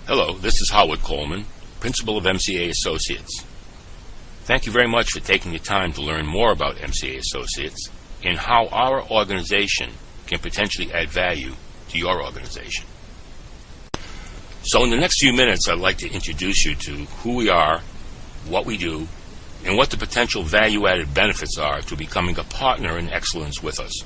Hello, this is Howard Coleman, Principal of MCA Associates. Thank you very much for taking the time to learn more about MCA Associates and how our organization can potentially add value to your organization. So in the next few minutes, I'd like to introduce you to who we are, what we do, and what the potential value-added benefits are to becoming a partner in excellence with us.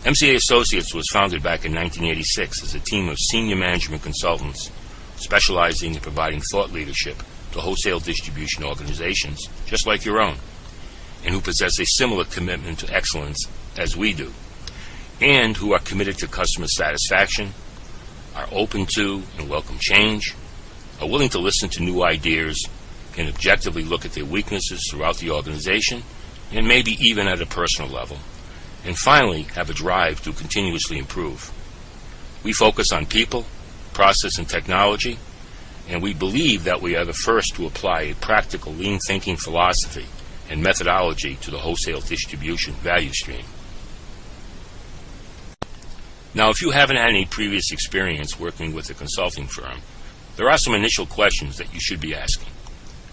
MCA Associates was founded back in 1986 as a team of senior management consultants specializing in providing thought leadership to wholesale distribution organizations just like your own, and who possess a similar commitment to excellence as we do, and who are committed to customer satisfaction, are open to and welcome change, are willing to listen to new ideas, can objectively look at their weaknesses throughout the organization, and maybe even at a personal level, and finally have a drive to continuously improve. We focus on people, process, and technology, and we believe that we are the first to apply a practical lean thinking philosophy and methodology to the wholesale distribution value stream. Now, if you haven't had any previous experience working with a consulting firm, there are some initial questions that you should be asking.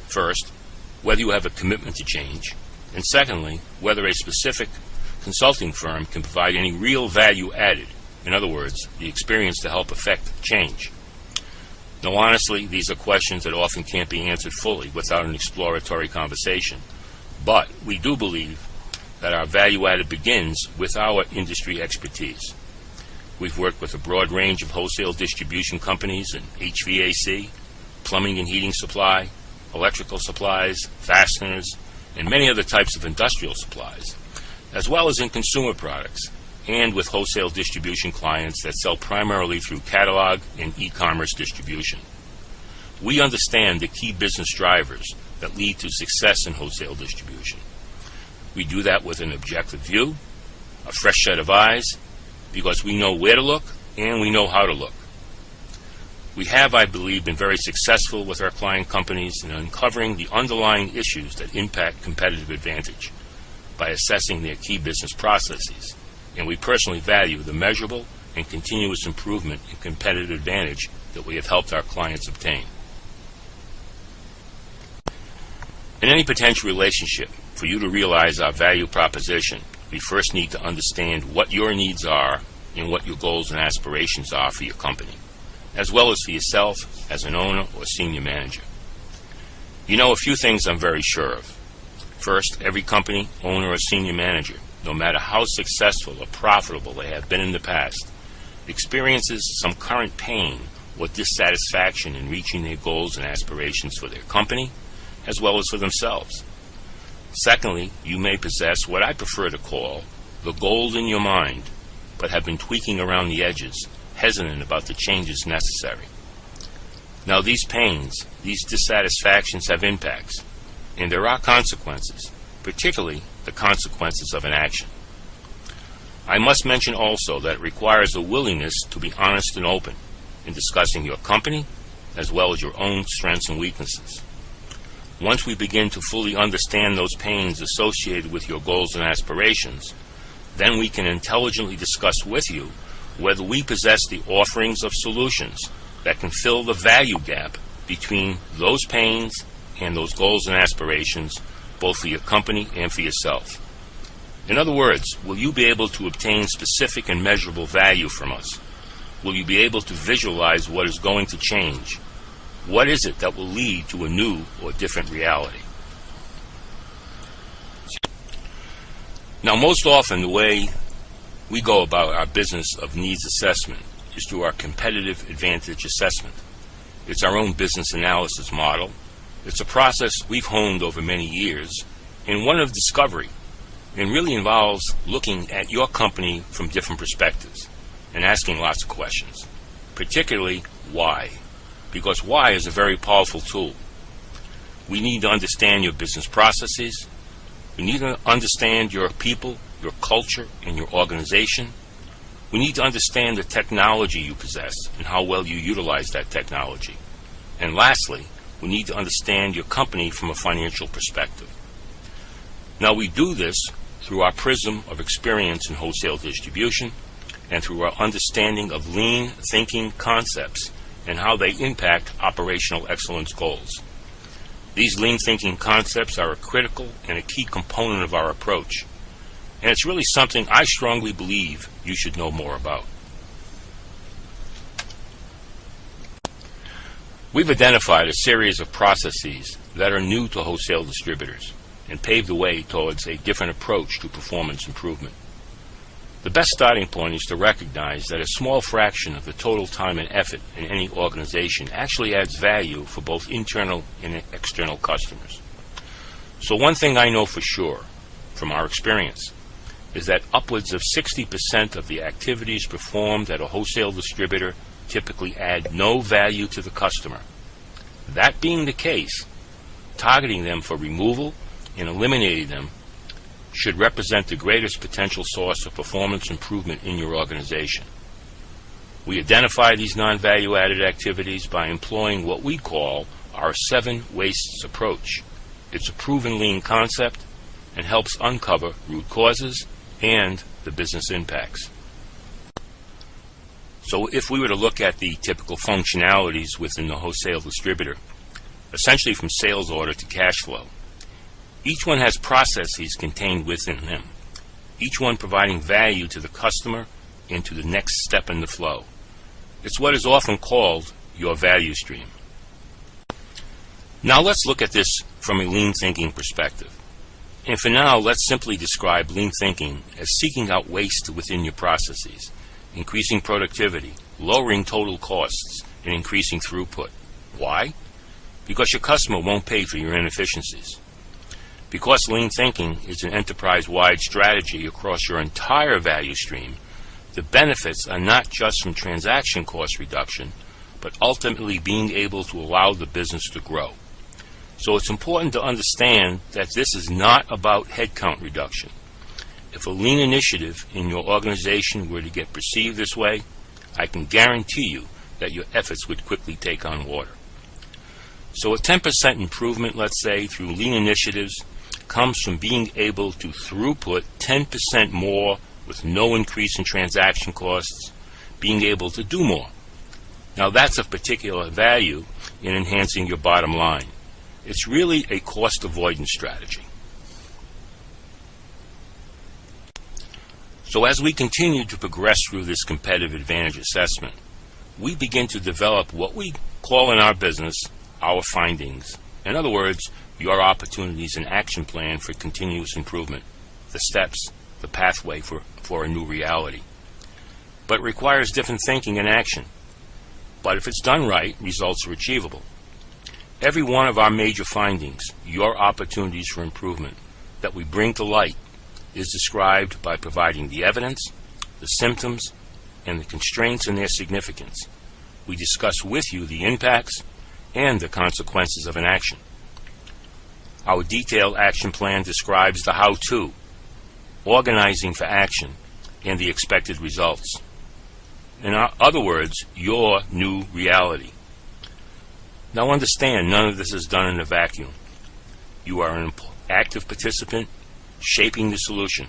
First, whether you have a commitment to change, and secondly, whether a specific consulting firm can provide any real value added, in other words, the experience to help affect change. Now, honestly, these are questions that often can't be answered fully without an exploratory conversation, but we do believe that our value added begins with our industry expertise. We've worked with a broad range of wholesale distribution companies in HVAC, plumbing and heating supply, electrical supplies, fasteners, and many other types of industrial supplies, as well as in consumer products, and with wholesale distribution clients that sell primarily through catalog and e-commerce distribution. We understand the key business drivers that lead to success in wholesale distribution. We do that with an objective view, a fresh set of eyes, because we know where to look and we know how to look. We have, I believe, been very successful with our client companies in uncovering the underlying issues that impact competitive advantage by assessing their key business processes, and we personally value the measurable and continuous improvement in competitive advantage that we have helped our clients obtain. In any potential relationship, for you to realize our value proposition, we first need to understand what your needs are and what your goals and aspirations are for your company, as well as for yourself as an owner or senior manager. You know, a few things I'm very sure of. First, every company, owner, or senior manager, no matter how successful or profitable they have been in the past, experiences some current pain or dissatisfaction in reaching their goals and aspirations for their company, as well as for themselves. Secondly, you may possess what I prefer to call the gold in your mind, but have been tweaking around the edges, hesitant about the changes necessary. Now, these pains, these dissatisfactions have impacts, and there are consequences, particularly the consequences of inaction. I must mention also that it requires a willingness to be honest and open in discussing your company as well as your own strengths and weaknesses. Once we begin to fully understand those pains associated with your goals and aspirations, then we can intelligently discuss with you whether we possess the offerings of solutions that can fill the value gap between those pains and those goals and aspirations, both for your company and for yourself. In other words, will you be able to obtain specific and measurable value from us? Will you be able to visualize what is going to change? What is it that will lead to a new or different reality? Now, most often the way we go about our business of needs assessment is through our competitive advantage assessment. It's our own business analysis model. It's a process we've honed over many years, and one of discovery, and really involves looking at your company from different perspectives and asking lots of questions, particularly why, because why is a very powerful tool. We need to understand your business processes. We need to understand your people, your culture, and your organization. We need to understand the technology you possess and how well you utilize that technology. And lastly, we need to understand your company from a financial perspective. Now, we do this through our prism of experience in wholesale distribution and through our understanding of lean thinking concepts and how they impact operational excellence goals. These lean thinking concepts are a critical and a key component of our approach, and it's really something I strongly believe you should know more about. We've identified a series of processes that are new to wholesale distributors and pave the way towards a different approach to performance improvement. The best starting point is to recognize that a small fraction of the total time and effort in any organization actually adds value for both internal and external customers. So one thing I know for sure from our experience is that upwards of 60% of the activities performed at a wholesale distributor typically add no value to the customer. That being the case, targeting them for removal and eliminating them should represent the greatest potential source of performance improvement in your organization. We identify these non-value added activities by employing what we call our 7 wastes approach. It's a proven lean concept and helps uncover root causes and the business impacts. So if we were to look at the typical functionalities within the wholesale distributor, essentially from sales order to cash flow, each one has processes contained within them, each one providing value to the customer and to the next step in the flow. It's what is often called your value stream. Now let's look at this from a lean thinking perspective. And for now, let's simply describe lean thinking as seeking out waste within your processes, increasing productivity, lowering total costs, and increasing throughput. Why? Because your customer won't pay for your inefficiencies. Because lean thinking is an enterprise-wide strategy across your entire value stream, the benefits are not just from transaction cost reduction, but ultimately being able to allow the business to grow. So it's important to understand that this is not about headcount reduction. If a lean initiative in your organization were to get perceived this way, I can guarantee you that your efforts would quickly take on water. So a 10% improvement, let's say, through lean initiatives comes from being able to throughput 10% more with no increase in transaction costs, being able to do more. Now that's of particular value in enhancing your bottom line. It's really a cost avoidance strategy. So as we continue to progress through this competitive advantage assessment, we begin to develop what we call in our business our findings. In other words, your opportunities and action plan for continuous improvement, the steps, the pathway for a new reality. But it requires different thinking and action. But if it's done right, results are achievable. Every one of our major findings, your opportunities for improvement, that we bring to light is described by providing the evidence, the symptoms, and the constraints and their significance. We discuss with you the impacts and the consequences of an action. Our detailed action plan describes the how-to, organizing for action, and the expected results. In other words, your new reality. Now understand, none of this is done in a vacuum. You are an active participant shaping the solution,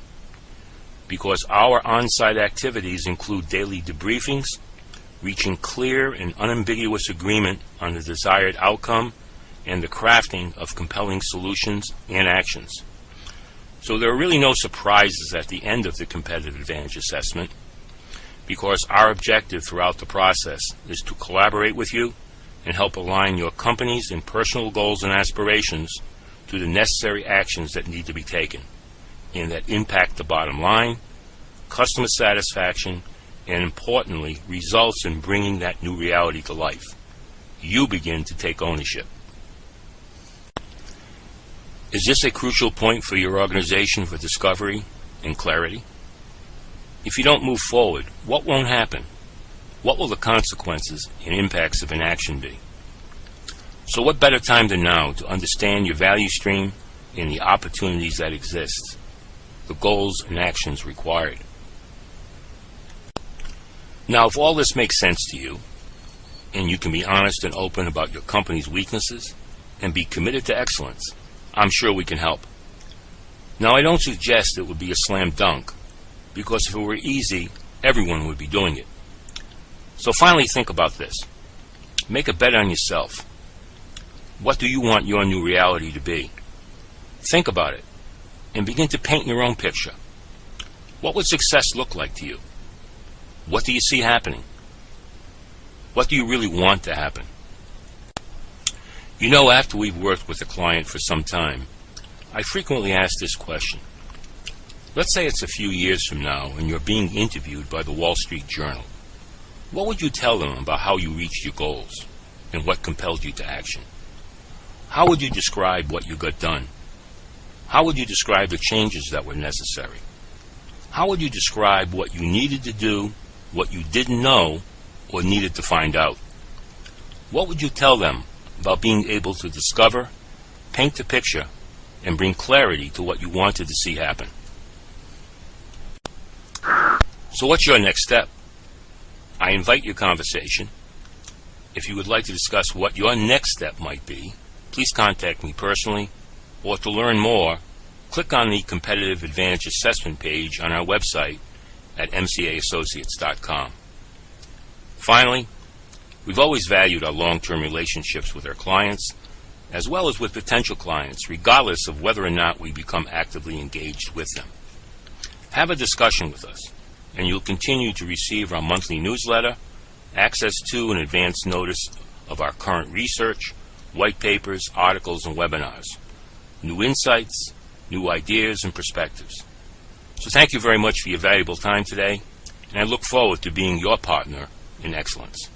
because our on-site activities include daily debriefings, reaching clear and unambiguous agreement on the desired outcome, and the crafting of compelling solutions and actions. So there are really no surprises at the end of the competitive advantage assessment, because our objective throughout the process is to collaborate with you and help align your company's and personal goals and aspirations to the necessary actions that need to be taken and that impact the bottom line, customer satisfaction, and importantly, results in bringing that new reality to life. You begin to take ownership. Is this a crucial point for your organization for discovery and clarity? If you don't move forward, what won't happen? What will the consequences and impacts of inaction be? So what better time than now to understand your value stream and the opportunities that exist, the goals and actions required. Now, if all this makes sense to you, and you can be honest and open about your company's weaknesses and be committed to excellence, I'm sure we can help. Now, I don't suggest it would be a slam dunk, because if it were easy, everyone would be doing it. So finally, think about this. Make a bet on yourself. What do you want your new reality to be? Think about it and begin to paint your own picture. What would success look like to you? What do you see happening? What do you really want to happen? You know, after we've worked with a client for some time, I frequently ask this question. Let's say it's a few years from now and you're being interviewed by the Wall Street Journal. What would you tell them about how you reached your goals and what compelled you to action? How would you describe what you got done? How would you describe the changes that were necessary? How would you describe what you needed to do, what you didn't know, or needed to find out? What would you tell them about being able to discover, paint the picture, and bring clarity to what you wanted to see happen? So what's your next step? I invite your conversation. If you would like to discuss what your next step might be, please contact me personally, or to learn more, click on the Competitive Advantage Assessment page on our website at mcaassociates.com. Finally, we've always valued our long-term relationships with our clients, as well as with potential clients, regardless of whether or not we become actively engaged with them. Have a discussion with us, and you'll continue to receive our monthly newsletter, access to and advance notice of our current research, white papers, articles, and webinars, new insights, new ideas, and perspectives. So thank you very much for your valuable time today, and I look forward to being your partner in excellence.